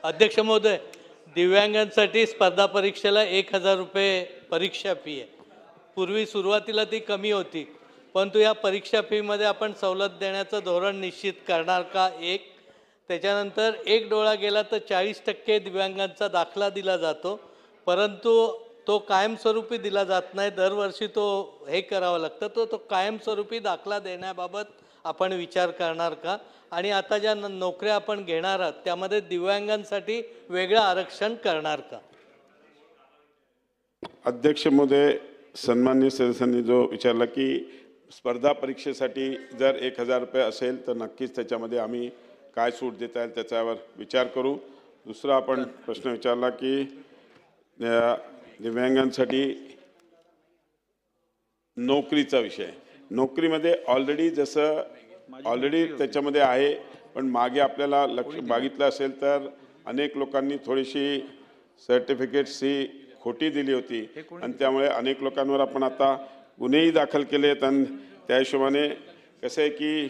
अध्यक्ष महोदय, दिव्यांगांसाठी स्पर्धा परीक्षेला 1,000 रुपये परीक्षा फी आहे. पूर्वी सुरुवातीला ती कमी होती, परंतु या परीक्षा फीमध्ये आपण सवलत देण्याचं धोरण निश्चित करणार का? एक, त्याच्यानंतर एक डोळा गेला तर 40% दिव्यांगांचा दाखला दिला जातो, परंतु तो कायमस्वरूपी दिला जात नाही. दरवर्षी तो हे करावं लागतं. तो कायमस्वरूपी दाखला देण्याबाबत आपण विचार करणार का? आणि आता ज्या नोकऱ्या आपण घेणार आहात त्यामध्ये दिव्यांगांसाठी वेगळं आरक्षण करणार का? अध्यक्ष महोदय, सन्मान्य सदस्यांनी जो विचारला की स्पर्धा परीक्षेसाठी जर 1,000 रुपये असेल तर नक्कीच त्याच्यामध्ये आम्ही काय सूट देता येईल त्याच्यावर विचार करू. दुसरा आपण प्रश्न विचारला की दिव्यांगांसाठी नोकरीचा विषय. नोकरीमध्ये ऑलरेडी त्याच्यामध्ये आहे, पण मागे आपल्याला लक्ष मागितलं असेल तर अनेक लोकांनी थोडीशी सर्टिफिकेट्स ही खोटी दिली होती आणि त्यामुळे अनेक लोकांवर आपण आता गुन्हेही दाखल केले आहेत. आणि त्या हिशोबाने कसं आहे की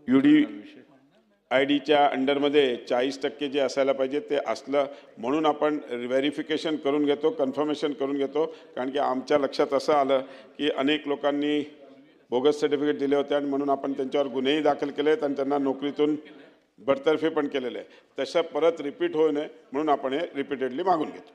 UDIDच्या अंडरमध्ये 40% जे असायला पाहिजे ते असलं, म्हणून आपण व्हेरिफिकेशन करून घेतो, कन्फर्मेशन करून घेतो. कारण की आमच्या लक्षात असं आलं की अनेक लोकांनी बोगस सर्टिफिकेट दिले होते आणि म्हणून आपण त्यांच्यावर गुन्हेही दाखल केले आहेत आणि त्यांना नोकरीतून बडतर्फी पण केलेलं आहे. तसं परत रिपीट होऊ नये म्हणून आपण हे रिपीटेडली मागून घेतो.